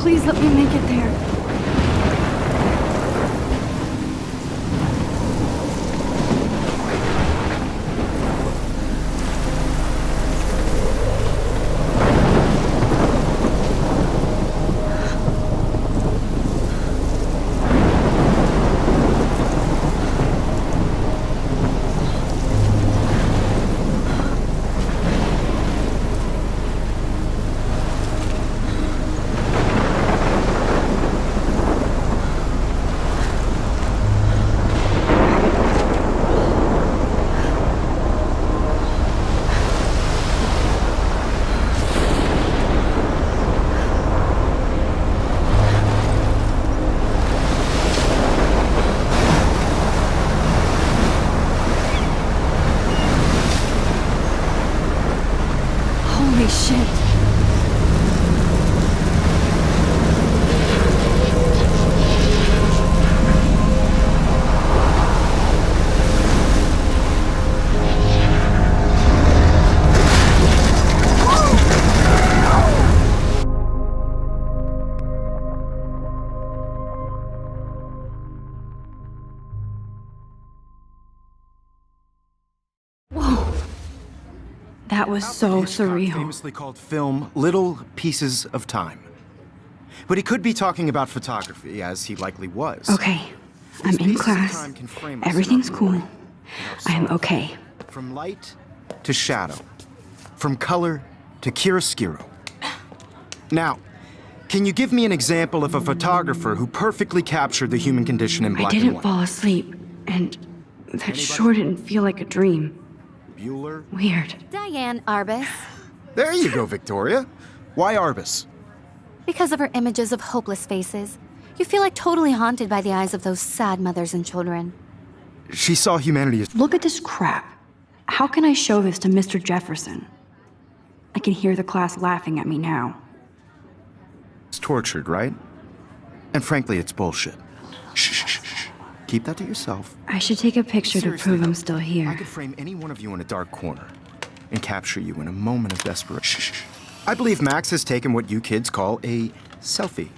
Please let me make it there. Holy shit. That was so surreal. Famously called film Little Pieces of Time. But he could be talking about photography, as he likely was. Okay, I'm in class. Everything's cool. I am okay. From light to shadow. From color to chiaroscuro. Now, can you give me an example of a photographer who perfectly captured the human condition in black and I didn't white? fall asleep, and that sure didn't feel like a dream. Bueller? Weird. Diane Arbus. There you go, Victoria. Why Arbus? Because of her images of hopeless faces, you feel like totally haunted by the eyes of those sad mothers and children. She saw humanity as... Look at this crap. How can I show this to Mr. Jefferson? I can hear the class laughing at me now. tortured, right? And frankly, it's bullshit. Shh, shh, shh, shh. Keep that to yourself. I should take a picture to Seriously, prove I'm still here. I could frame any one of you in a dark corner and capture you in a moment of desperation. Shh, shh, shh. I believe Max has taken what you kids call a selfie.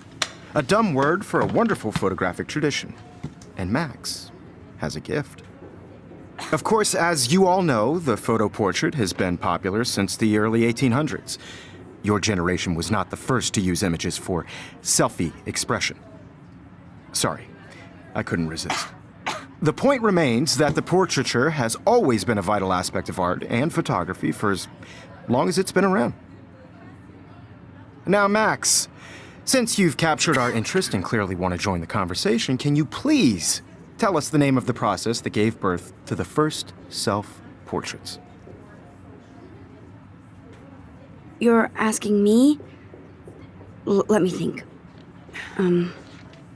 A dumb word for a wonderful photographic tradition. And Max has a gift. Of course, as you all know, the photo portrait has been popular since the early 1800s. Your generation was not the first to use images for selfie expression. Sorry, I couldn't resist. The point remains that the portraiture has always been a vital aspect of art and photography for as long as it's been around. Now, Max, since you've captured our interest and clearly want to join the conversation, can you please tell us the name of the process that gave birth to the first self-portraits? You're asking me? Let me think.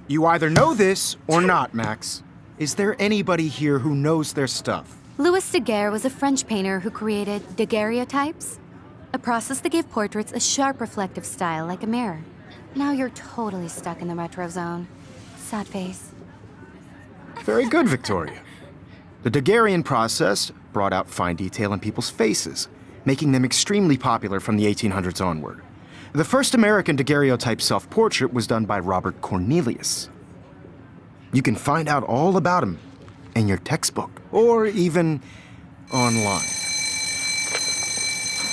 You either know this or not, Max. Is there anybody here who knows their stuff? Louis Daguerre was a French painter who created daguerreotypes, a process that gave portraits a sharp reflective style like a mirror. Now you're totally stuck in the retro zone. Sad face. Very good, Victoria. The Daguerrean process brought out fine detail in people's faces, making them extremely popular from the 1800s onward. The first American daguerreotype self-portrait was done by Robert Cornelius. You can find out all about him in your textbook, or even online.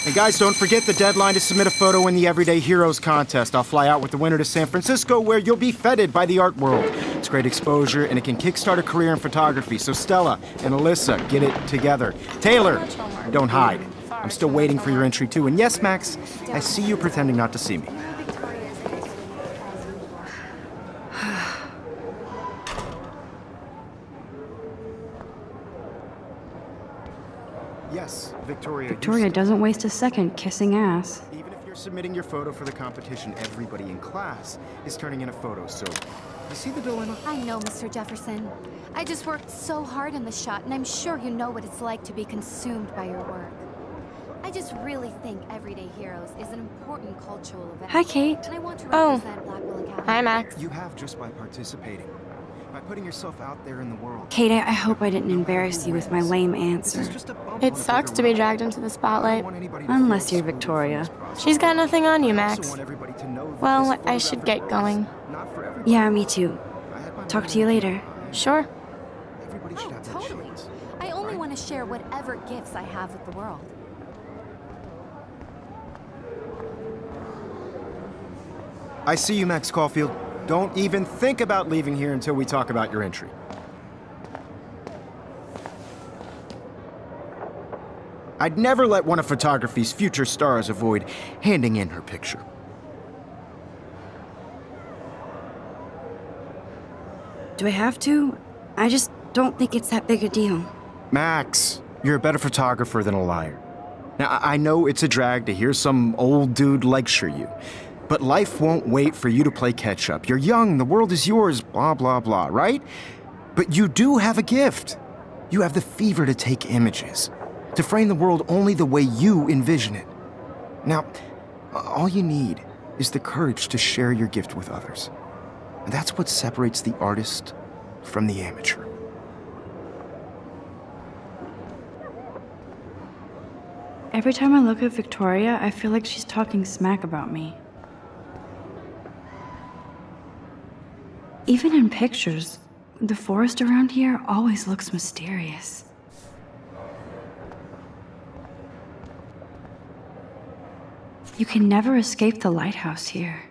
And guys, don't forget the deadline to submit a photo in the Everyday Heroes contest. I'll fly out with the winner to San Francisco, where you'll be feted by the art world. It's great exposure, and it can kickstart a career in photography. So Stella and Alyssa, get it together. Taylor, don't hide. I'm still waiting for your entry, too. And yes, Max, I see you pretending not to see me. Yes, Victoria. Victoria doesn't waste a second kissing ass. Even if you're submitting your photo for the competition, everybody in class is turning in a photo, so you see the dilemma? I know, Mr. Jefferson. I just worked so hard in the shot, and I'm sure you know what it's like to be consumed by your work. I just really think Everyday Heroes is an important cultural event. Hi, Kate. And I want to represent Blackwell Academy. Hi, Max. You have just by participating, by putting yourself out there in the world. Kate, I hope I didn't embarrass you with my lame answer. This is just a bump It on a sucks bigger to be road. dragged into the I spotlight. don't want anybody to Unless feel you're Victoria. excluded from this She's got process. nothing on you, I also Max. want everybody to know that Well, this I should get photographic going. world is not for everybody. Yeah, me too. I had my Talk to you later. Sure. Everybody should Oh, have that totally. chance. I only want to share whatever gifts I have with the world. I see you, Max Caulfield. Don't even think about leaving here until we talk about your entry. I'd never let one of photography's future stars avoid handing in her picture. Do I have to? I just don't think it's that big a deal. Max, you're a better photographer than a liar. Now, I know it's a drag to hear some old dude lecture you, but life won't wait for you to play catch-up. You're young, the world is yours, blah, blah, blah, right? But you do have a gift. You have the fever to take images, to frame the world only the way you envision it. Now, all you need is the courage to share your gift with others. And that's what separates the artist from the amateur. Every time I look at Victoria, I feel like she's talking smack about me. Even in pictures, the forest around here always looks mysterious. You can never escape the lighthouse here.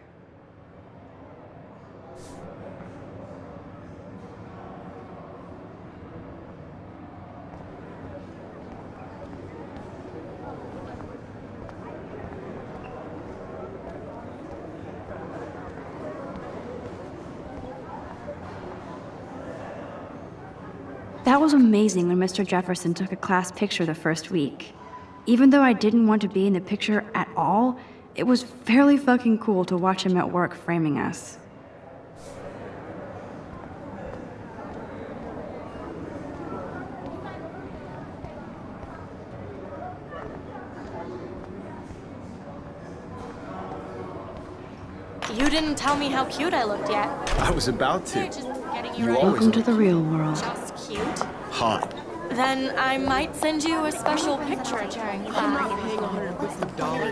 That was amazing when Mr. Jefferson took a class picture the first week. Even though I didn't want to be in the picture at all, it was fairly fucking cool to watch him at work framing us. You didn't tell me how cute I looked yet. I was about to. Just getting you You ready. always Welcome to the real world. Just cute. Hot. Then I might send you a special picture during class.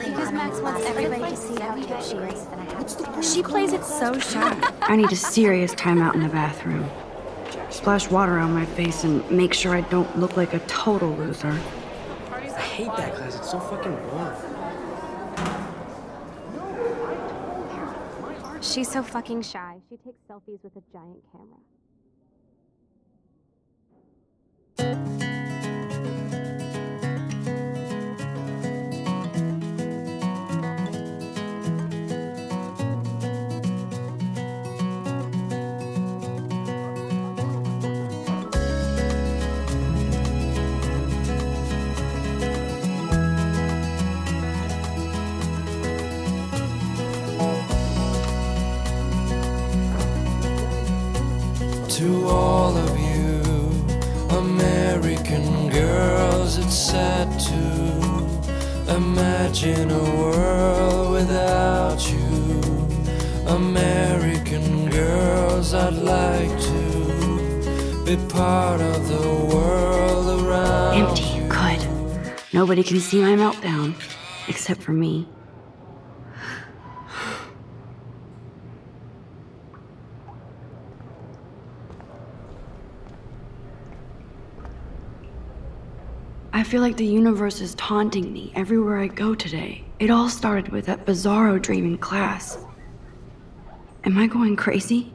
Because Max wants everybody to see how cute she is. She plays it so shy. I need a serious timeout in the bathroom. Splash water on my face and make sure I don't look like a total loser. I hate that class. It's so fucking boring. She's so fucking shy. She takes selfies with a giant camera. To all of you American girls, it's sad to imagine a world without you. American girls, I'd like to be part of the world around Empty, you. good. Nobody can see my meltdown, except for me. I feel like the universe is taunting me everywhere I go today. It all started with that bizarro dream in class. Am I going crazy?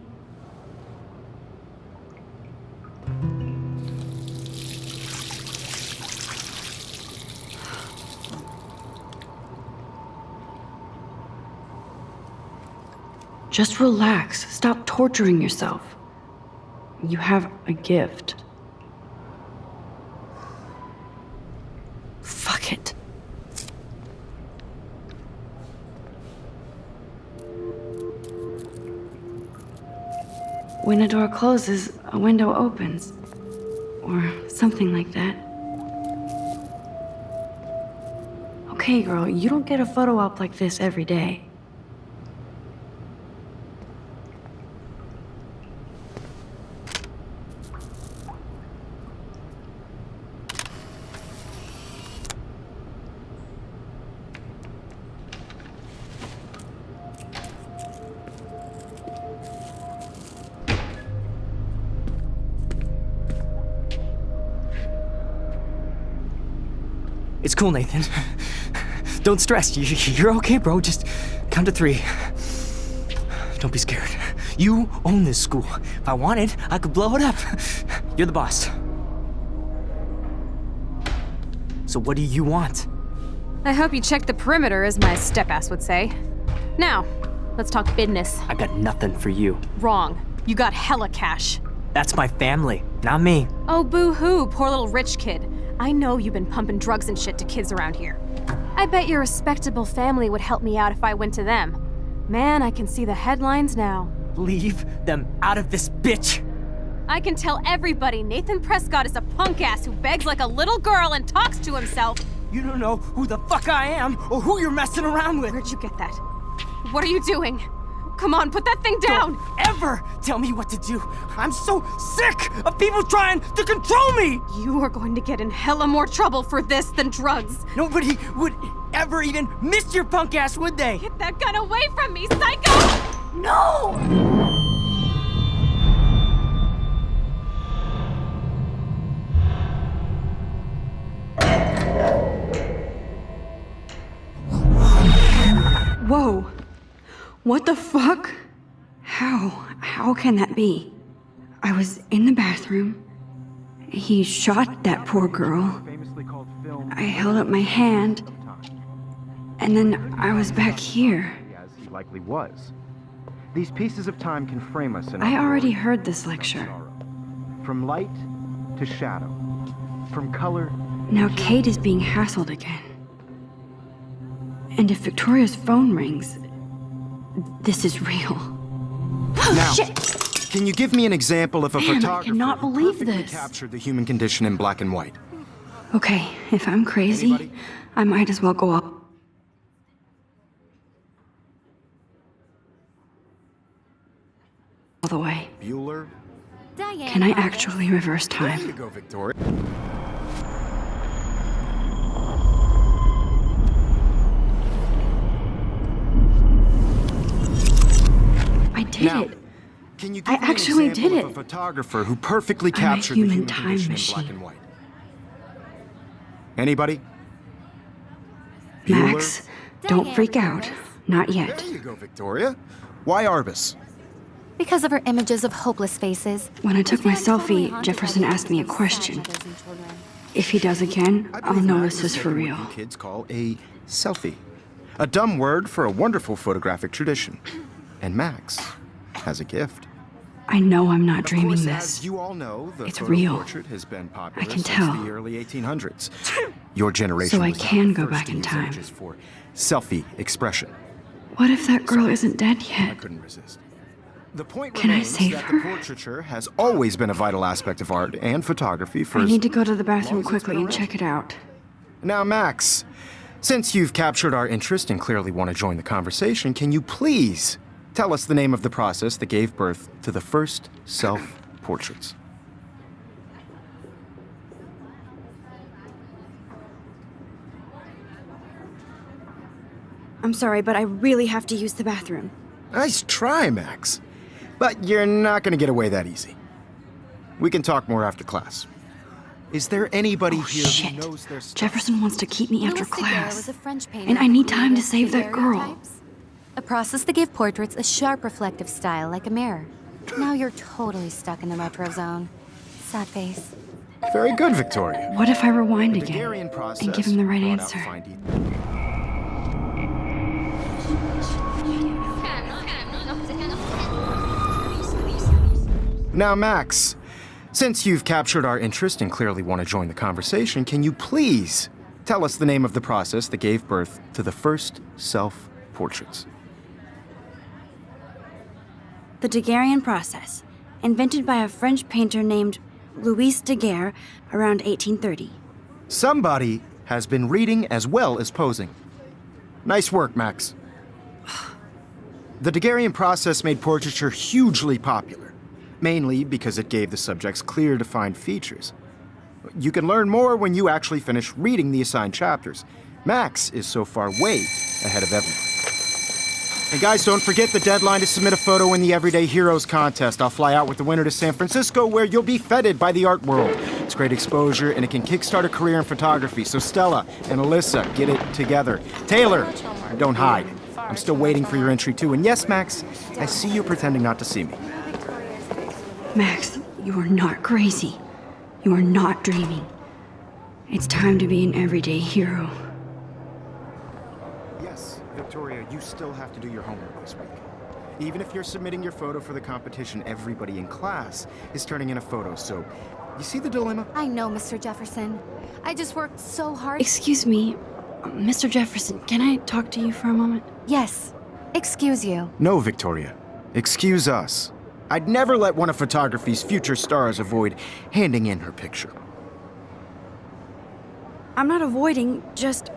Just relax. Stop torturing yourself. You have a gift. Fuck it. When a door closes, a window opens. Or something like that. Okay, girl, you don't get a photo op like this every day. It's cool, Nathan. Don't stress. You're okay, bro. Just count to 3. Don't be scared. You own this school. If I wanted, I could blow it up. You're the boss. So what do you want? I hope you checked the perimeter, as my step-ass would say. Now, let's talk business. I got nothing for you. Wrong. You got hella cash. That's my family, not me. Oh, boo-hoo, poor little rich kid. I know you've been pumping drugs and shit to kids around here. I bet your respectable family would help me out if I went to them. Man, I can see the headlines now. Leave them out of this bitch. I can tell everybody Nathan Prescott is a punk ass who begs like a little girl and talks to himself. You don't know who the fuck I am or who you're messing around with. Where'd you get that? What are you doing? Come on, put that thing down! Don't ever tell me what to do. I'm so sick of people trying to control me. You are going to get in hella more trouble for this than drugs. Nobody would ever even miss your punk ass, would they? Get that gun away from me, psycho! No! Whoa. What the fuck? How can that be? I was in the bathroom. He shot that poor girl. I held up my hand. And then I was back here. As he likely was. These pieces of time can frame us in I our already glory heard this and lecture. sorrow. From light to shadow. From color. Now Kate is being hassled again. And if Victoria's phone rings, this is real. Now, Shit! can you give me an example of a Man, I photographer cannot who believe perfectly this. captured the human condition in black and white? Okay, if I'm crazy, Anybody? I might as well go up. All the way. Bueller? Diane Can I Roberts. actually reverse There you time? go, Victoria. I did Now, it. Can you I give me an actually example did of it. a photographer who perfectly I'm a captured the human human time condition in black machine. and white? Anybody? Max, don't Diane freak out. Roberts. Not There yet. you go, Victoria. Why Arbus? Because of her images of hopeless faces. When I took my This man totally selfie, haunted Jefferson by the asked me a images of sad question. mothers and children. If he does again, I I'll believe know Max this has is for taken real. what you kids call a selfie. A dumb word for a wonderful photographic tradition. And Max has a gift. I know I'm not Of dreaming course, this. as you all know, the It's photo real. portrait has been popular I can since tell. the early 1800s. Your generation So I was not can the go first back to in use time. images for selfie expression. What if that girl isn't dead I yet? couldn't resist. The point Can I remains save that her? the portraiture has always been a vital aspect of art and photography for I as need to go to the long bathroom as it's quickly been and around. check it out. Now, Max, since you've captured our interest and clearly want to join the conversation, can you please tell us the name of the process that gave birth to the first self-portraits? I'm sorry, but I really have to use the bathroom. Nice try, Max. But you're not going to get away that easy. We can talk more after class. Is there anybody Oh, here shit. who knows their stuff? Jefferson wants to keep me after Louis Daguerre was class. a French painter And I who need time to created save that girl. daguerreotypes, a process that gave portraits a sharp reflective style like a mirror. Now you're totally stuck in the retro zone. Sad face. Very good, Victoria. What if I rewind The again Daguerrean process and give him the right brought out answer? fine detail. Now, Max, since you've captured our interest and clearly want to join the conversation, can you please tell us the name of the process that gave birth to the first self-portraits? The Daguerrean process, invented by a French painter named Louis Daguerre around 1830. Somebody has been reading as well as posing. Nice work, Max. The Daguerrean process made portraiture hugely popular, mainly because it gave the subjects clear, defined features. You can learn more when you actually finish reading the assigned chapters. Max is so far way ahead of everyone. And guys, don't forget the deadline to submit a photo in the Everyday Heroes contest. I'll fly out with the winner to San Francisco, where you'll be feted by the art world. It's great exposure, and it can kickstart a career in photography. So Stella and Alyssa, get it together. Taylor, don't hide. I'm still waiting for your entry too. And yes, Max, I see you pretending not to see me. Max, you are not crazy. You are not dreaming. It's time to be an everyday hero. Yes, Victoria, you still have to do your homework this week. Even if you're submitting your photo for the competition, everybody in class is turning in a photo, so you see the dilemma? I know, Mr. Jefferson. I just worked so hard. Excuse me, Mr. Jefferson, can I talk to you for a moment? Yes. Excuse you. No, Victoria. Excuse us. I'd never let one of photography's future stars avoid handing in her picture. I'm not avoiding, just...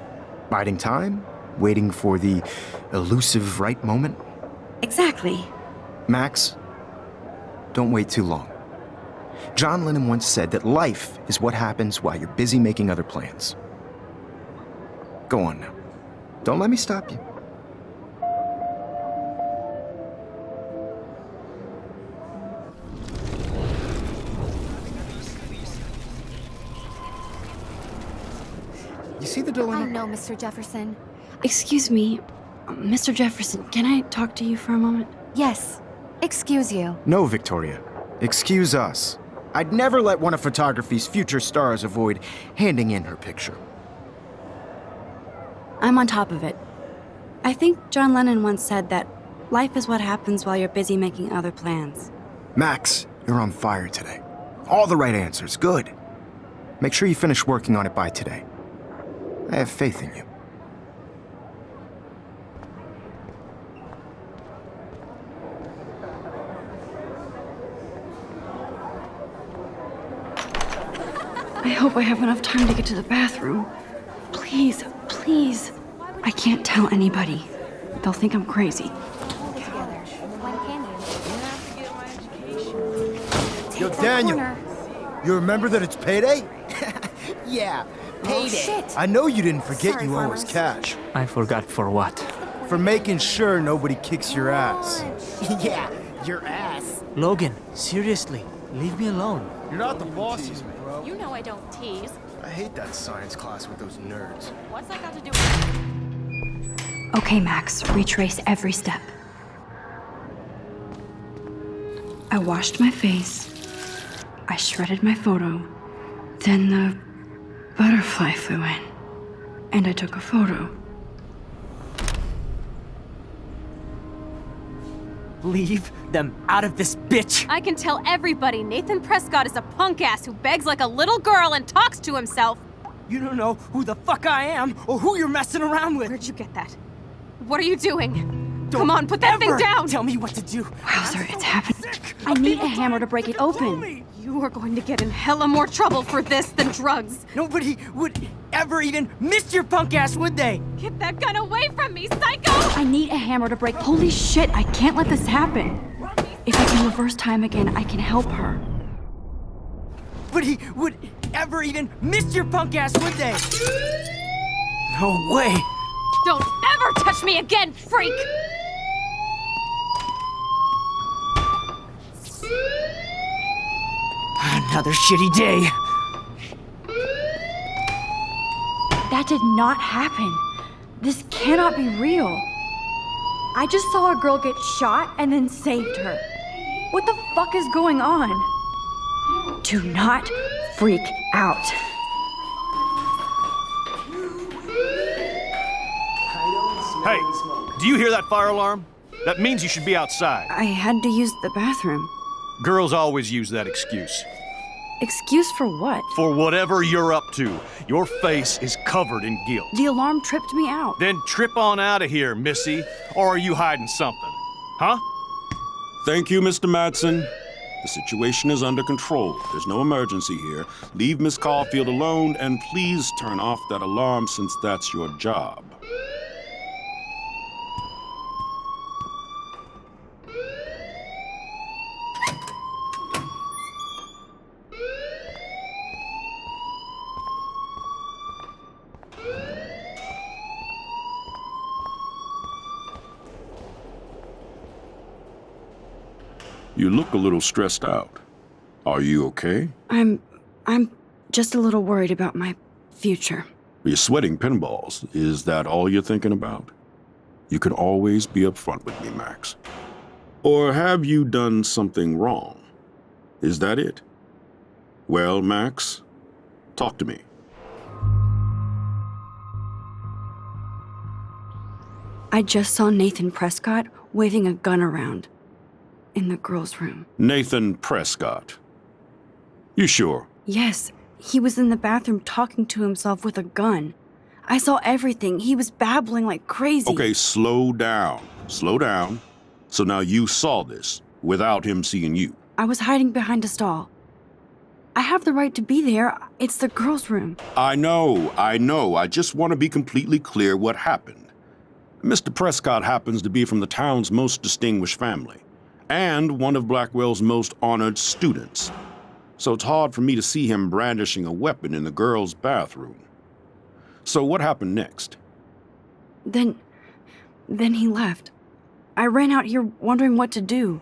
Biding time? Waiting for the elusive right moment? Exactly. Max, don't wait too long. John Lennon once said that life is what happens while you're busy making other plans. Go on now. Don't let me stop you. You see the I dilemma? know, Mr. Jefferson. Excuse me, Mr. Jefferson, can I talk to you for a moment? Yes. Excuse you. No, Victoria. Excuse us. I'd never let one of photography's future stars avoid handing in her picture. I'm on top of it. I think John Lennon once said that life is what happens while you're busy making other plans. Max, you're on fire today. All the right answers. Good. Make sure you finish working on it by today. I have faith in you. I hope I have enough time to get to the bathroom. Please, please. I can't tell anybody. They'll think I'm crazy. Yo, Daniel, you remember that it's payday? Yeah, payday. Shit. I know you didn't forget Sorry, you owe us farmers. cash. I forgot for what? For making sure nobody kicks your ass. Yeah, your ass. Logan, seriously, leave me alone. You're not the boss, bro. You know I don't tease. I hate that science class with those nerds. What's that got to do with... Okay, Max, retrace every step. I washed my face. I shredded my photo. Then the butterfly flew in. And I took a photo. Leave them out of this bitch! I can tell everybody Nathan Prescott is a punk ass who begs like a little girl and talks to himself. You don't know who the fuck I am or who you're messing around with. Where'd you get that? What are you doing? Don't Come on, put that thing ever down! Tell me what to do. Wowzer, it's happening. Sick I of need people a hammer trying to break it control open. me. You are going to get in hella more trouble for this than drugs. Nobody would ever even miss your punk ass, would they? Get that gun away from me, psycho! I need a hammer to break. Holy shit, I can't let this happen. If I can reverse time again, I can help her. But he would ever even miss your punk ass, would they? No way. Don't ever touch me again, freak! Another shitty day. That did not happen. This cannot be real. I just saw a girl get shot and then saved her. What the fuck is going on? Do not freak out. Hey, do you hear that fire alarm? That means you should be outside. I had to use the bathroom. Girls always use that excuse. Excuse for what? For whatever you're up to, your face is covered in guilt. The alarm tripped me out. Then trip on out of here, Missy. Or are you hiding something? Huh? Thank you, Mr. Madsen. The situation is under control. There's no emergency here. Leave Miss Caulfield alone, and please turn off that alarm since that's your job. You look a little stressed out. Are you okay? I'm just a little worried about my future. You're sweating pinballs. Is that all you're thinking about? You can always be upfront with me, Max. Or have you done something wrong? Is that it? Well, Max, talk to me. I just saw Nathan Prescott waving a gun around in the girls' room. Nathan Prescott. You sure? Yes, he was in the bathroom talking to himself with a gun. I saw everything. He was babbling like crazy. Okay, slow down. Slow down. So now you saw this without him seeing you. I was hiding behind a stall. I have the right to be there. It's the girls' room. I know. I just want to be completely clear what happened. Mr. Prescott happens to be from the town's most distinguished family, and one of Blackwell's most honored students. So it's hard for me to see him brandishing a weapon in the girls' bathroom. So what happened next? Then he left. I ran out here wondering what to do.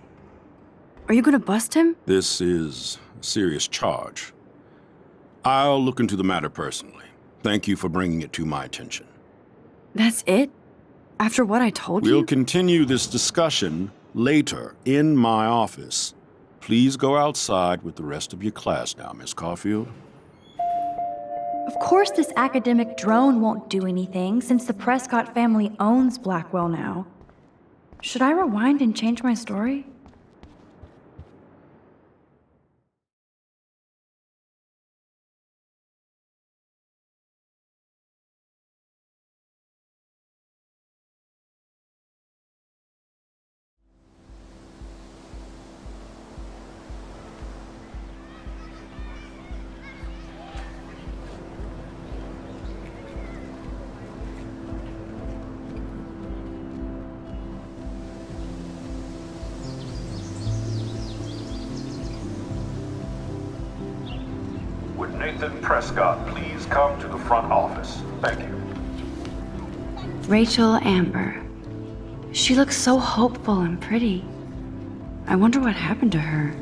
Are you gonna bust him? This is a serious charge. I'll look into the matter personally. Thank you for bringing it to my attention. That's it? After what I told We'll you? continue this discussion later in my office. Please go outside with the rest of your class now, Miss Caulfield. Of course this academic drone won't do anything since the Prescott family owns Blackwell now. Should I rewind and change my story? Would Nathan Prescott please come to the front office? Thank you. Rachel Amber. She looks so hopeful and pretty. I wonder what happened to her.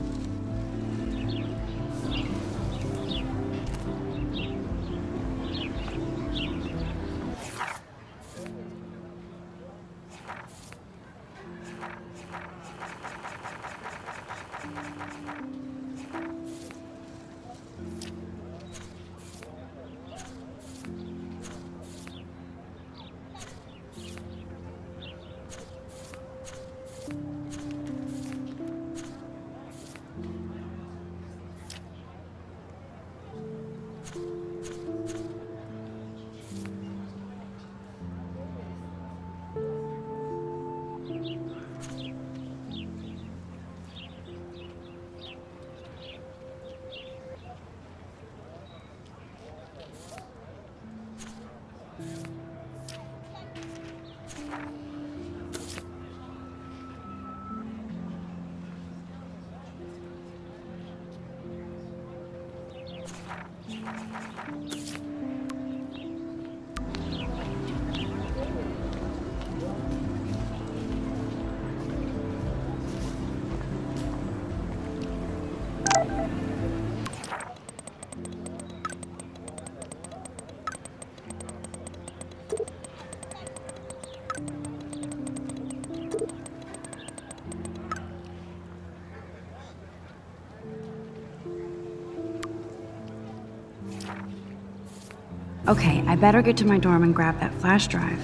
Okay, I better get to my dorm and grab that flash drive.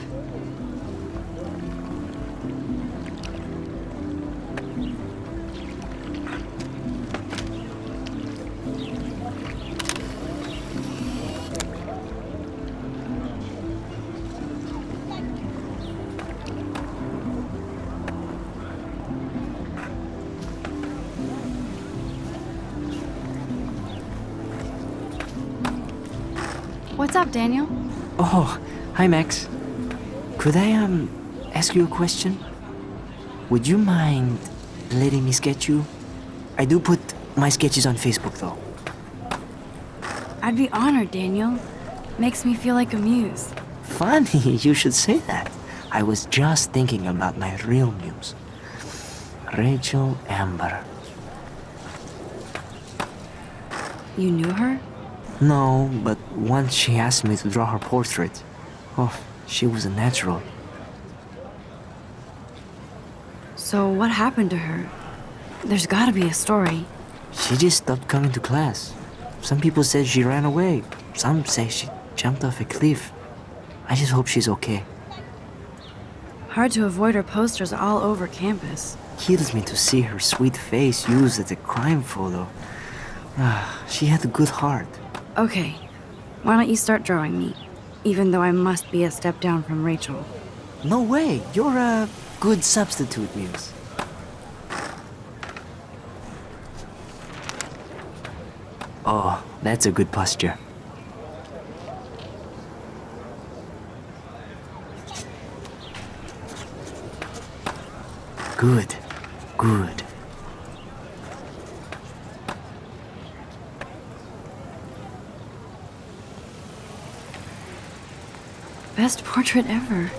What's up, Daniel? Oh, hi, Max. Could I, ask you a question? Would you mind letting me sketch you? I do put my sketches on Facebook, though. I'd be honored, Daniel. Makes me feel like a muse. Funny, you should say that. I was just thinking about my real muse. Rachel Amber. You knew her? No, but once she asked me to draw her portrait. Oh, she was a natural. So what happened to her? There's gotta be a story. She just stopped coming to class. Some people said she ran away. Some say she jumped off a cliff. I just hope she's okay. Hard to avoid her posters all over campus. Kills me to see her sweet face used as a crime photo. She had a good heart. Okay, why don't you start drawing me? Even though I must be a step down from Rachel. No way, you're a good substitute, Muse. Oh, that's a good posture. Good, good. Best portrait ever.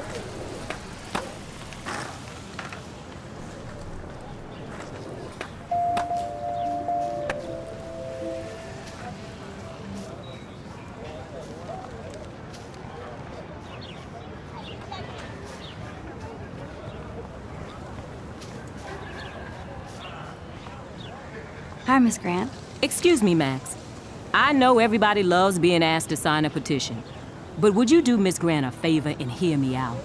Hi, Miss Grant. Excuse me, Max. I know everybody loves being asked to sign a petition, but would you do Miss Grant a favor and hear me out?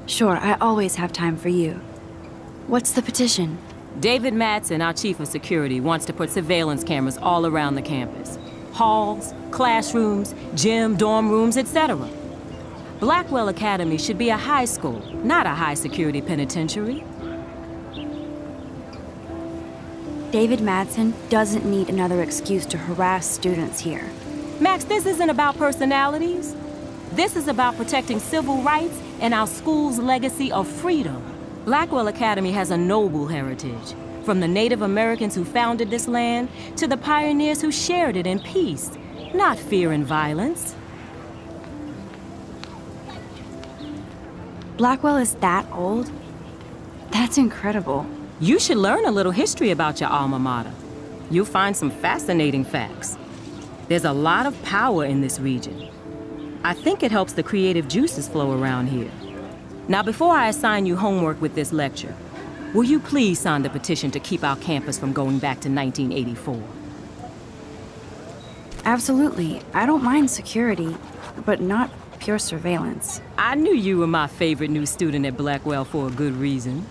Sure, I always have time for you. What's the petition? David Madsen, our chief of security, wants to put surveillance cameras all around the campus. Halls, classrooms, gym, dorm rooms, etc. Blackwell Academy should be a high school, not a high-security penitentiary. David Madsen doesn't need another excuse to harass students here. Max, this isn't about personalities. This is about protecting civil rights and our school's legacy of freedom. Blackwell Academy has a noble heritage, from the Native Americans who founded this land to the pioneers who shared it in peace, not fear and violence. Blackwell is that old? That's incredible. You should learn a little history about your alma mater. You'll find some fascinating facts. There's a lot of power in this region. I think it helps the creative juices flow around here. Now, before I assign you homework with this lecture, will you please sign the petition to keep our campus from going back to 1984? Absolutely. I don't mind security, but not pure surveillance. I knew you were my favorite new student at Blackwell for a good reason.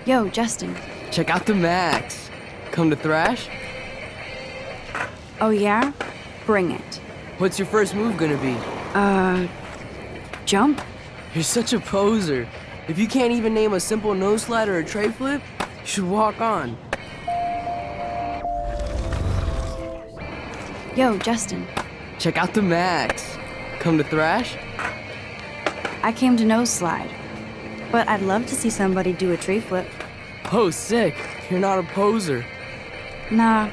Yo, Justin. Check out the Max. Come to thrash? Oh yeah? Bring it. What's your first move gonna be? Jump? You're such a poser. If you can't even name a simple nose slide or a tray flip, you should walk on. Yo, Justin. Check out the Max. Come to thrash? I came to nose slide, but I'd love to see somebody do a tree flip. Oh, sick. You're not a poser. Nah,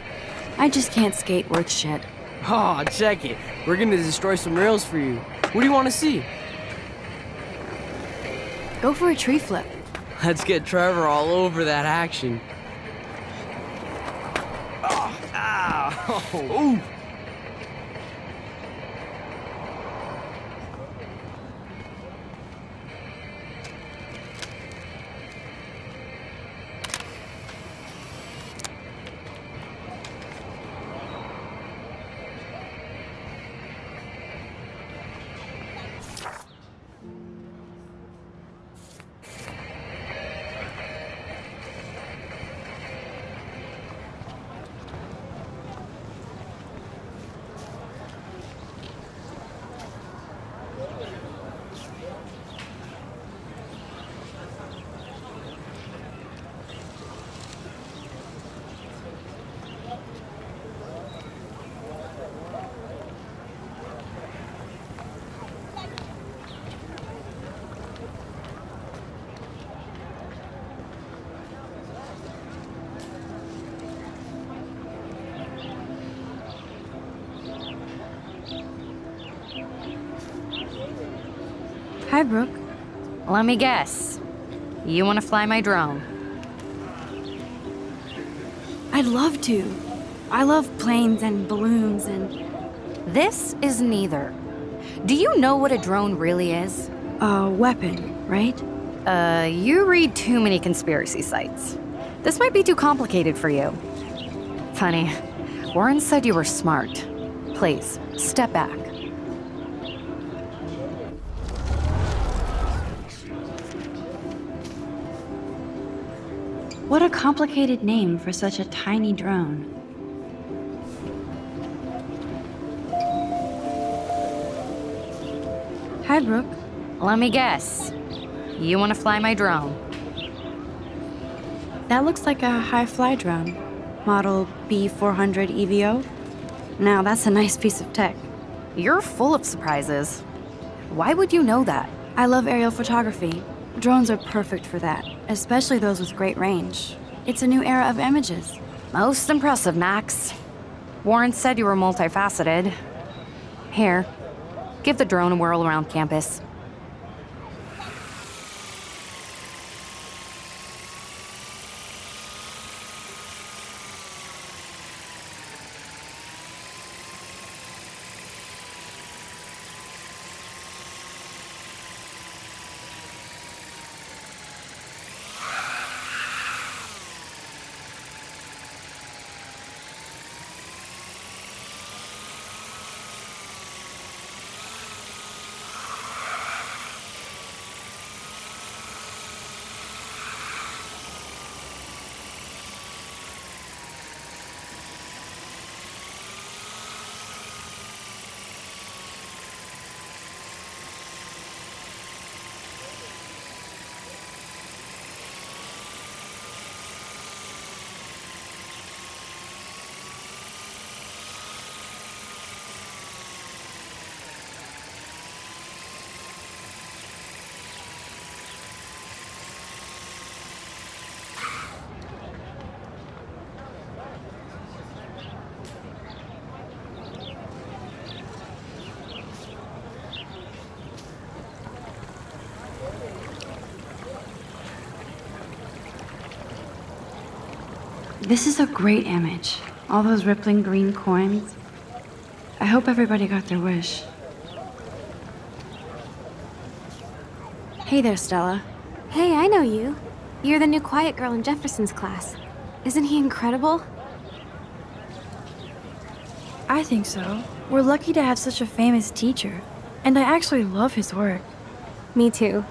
I just can't skate worth shit. Oh, check it. We're gonna destroy some rails for you. What do you want to see? Go for a tree flip. Let's get Trevor all over that action. Oh, ow! Ooh! Hi, Brooke. Let me guess. You want to fly my drone? I'd love to. I love planes and balloons and... This is neither. Do you know what a drone really is? A weapon, right? You read too many conspiracy sites. This might be too complicated for you. Funny, Warren said you were smart. Please, step back. What a complicated name for such a tiny drone. Hi, Brooke. Let me guess. You want to fly my drone? That looks like a high-fly drone. Model B400 EVO. Now, that's a nice piece of tech. You're full of surprises. Why would you know that? I love aerial photography. Drones are perfect for that, especially those with great range. It's a new era of images. Most impressive, Max. Warren said you were multifaceted. Here, give the drone a whirl around campus. This is a great image. All those rippling green coins. I hope everybody got their wish. Hey there, Stella. Hey, I know you. You're the new quiet girl in Jefferson's class. Isn't he incredible? I think so. We're lucky to have such a famous teacher. And I actually love his work. Me too.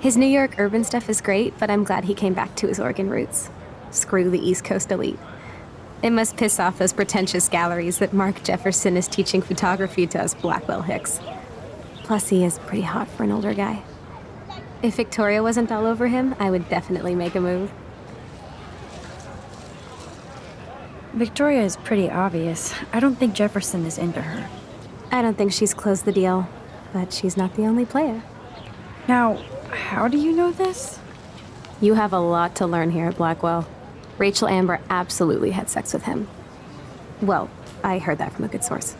His New York urban stuff is great, but I'm glad he came back to his Oregon roots. Screw the East Coast elite. It must piss off those pretentious galleries that Mark Jefferson is teaching photography to us Blackwell hicks. Plus, he is pretty hot for an older guy. If Victoria wasn't all over him, I would definitely make a move. Victoria is pretty obvious. I don't think Jefferson is into her. I don't think she's closed the deal, but she's not the only player. Now, how do you know this? You have a lot to learn here at Blackwell. Rachel Amber absolutely had sex with him. Well, I heard that from a good source.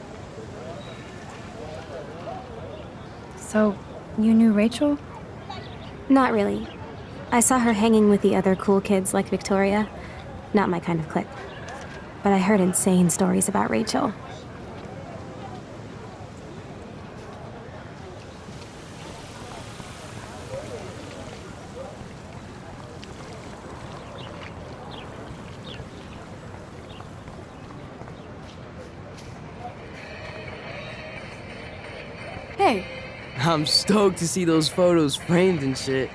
So, you knew Rachel? Not really. I saw her hanging with the other cool kids like Victoria. Not my kind of clique. But I heard insane stories about Rachel. Hey. I'm stoked to see those photos framed and shit.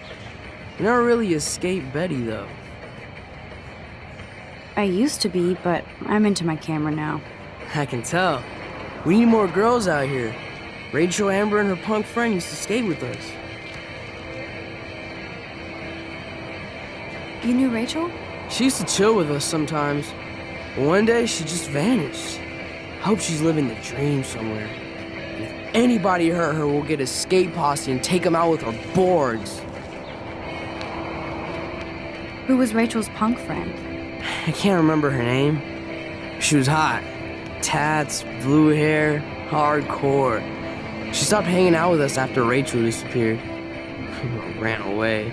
You never really escaped Betty, though. I used to be, but I'm into my camera now. I can tell. We need more girls out here. Rachel Amber and her punk friend used to skate with us. You knew Rachel? She used to chill with us sometimes. But one day, she just vanished. I hope she's living the dream somewhere. If anybody hurt her, we'll get a skate posse and take them out with our boards. Who was Rachel's punk friend? I can't remember her name. She was hot. Tats, blue hair, hardcore. She stopped hanging out with us after Rachel disappeared. Ran away.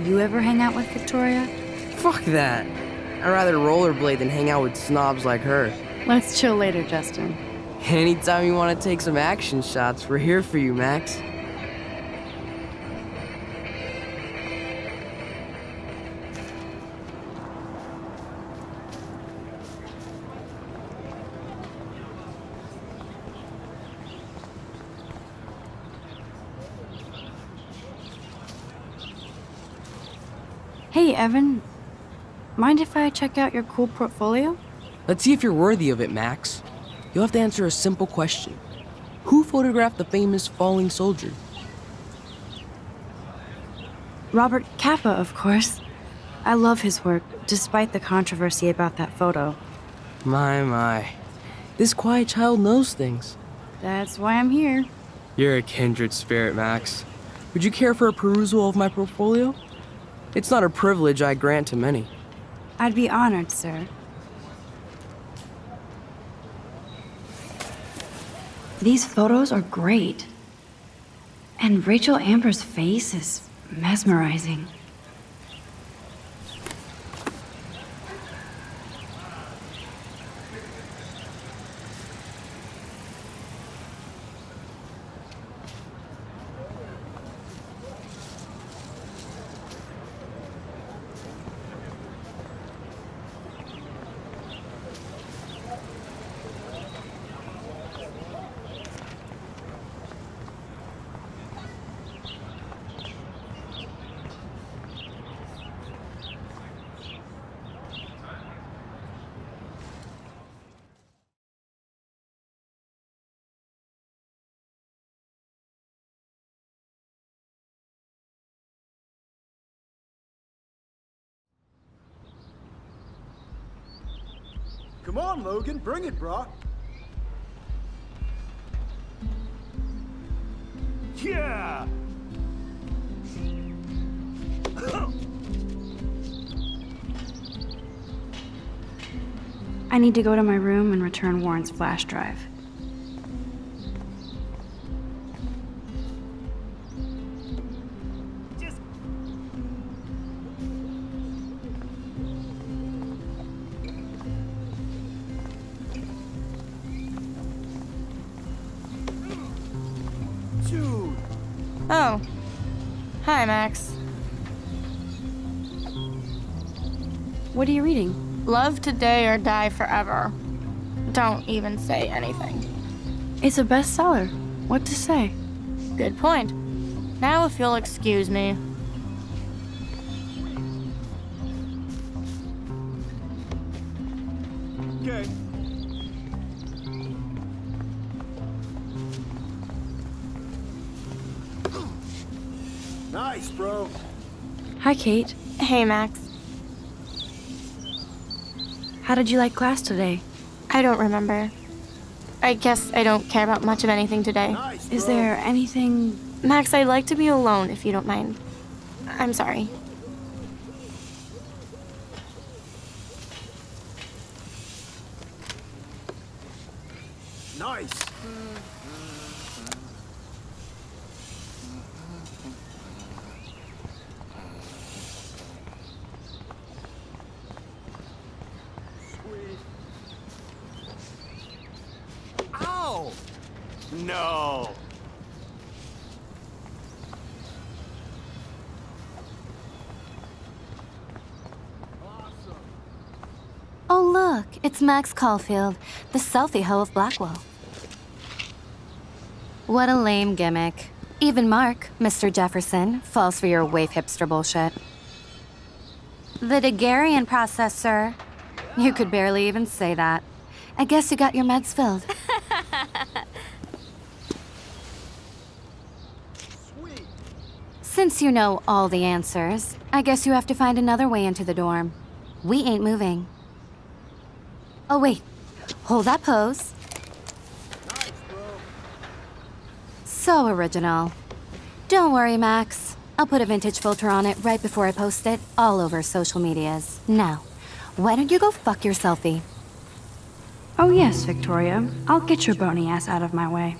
You ever hang out with Victoria? Fuck that. I'd rather rollerblade than hang out with snobs like her. Let's chill later, Justin. Anytime you want to take some action shots, we're here for you, Max. Hey, Evan. Mind if I check out your cool portfolio? Let's see if you're worthy of it, Max. You'll have to answer a simple question. Who photographed the famous falling soldier? Robert Capa, of course. I love his work, despite the controversy about that photo. My. This quiet child knows things. That's why I'm here. You're a kindred spirit, Max. Would you care for a perusal of my portfolio? It's not a privilege I grant to many. I'd be honored, sir. These photos are great. And Rachel Amber's face is mesmerizing. Come on, Logan, bring it, brah. Yeah! I need to go to my room and return Warren's flash drive. Oh. Hi, Max. What are you reading? Love today or die forever. Don't even say anything. It's a bestseller. What to say? Good point. Now if you'll excuse me. Okay. Nice, bro. Hi, Kate. Hey, Max. How did you like class today? I don't remember. I guess I don't care about much of anything today. Nice, Is bro. there anything... Max, I'd like to be alone if you don't mind. I'm sorry. Nice. Ow! No. Oh, look, it's Max Caulfield, the selfie hoe of Blackwell. What a lame gimmick. Even Mark, Mr. Jefferson, falls for your waif hipster bullshit. The Daguerrean process, sir. You could barely even say that. I guess you got your meds filled. Since you know all the answers, I guess you have to find another way into the dorm. We ain't moving. Oh, wait. Hold that pose. So original. Don't worry, Max. I'll put a vintage filter on it right before I post it all over social medias. Now, why don't you go fuck your selfie? Oh yes, Victoria. I'll get your bony ass out of my way.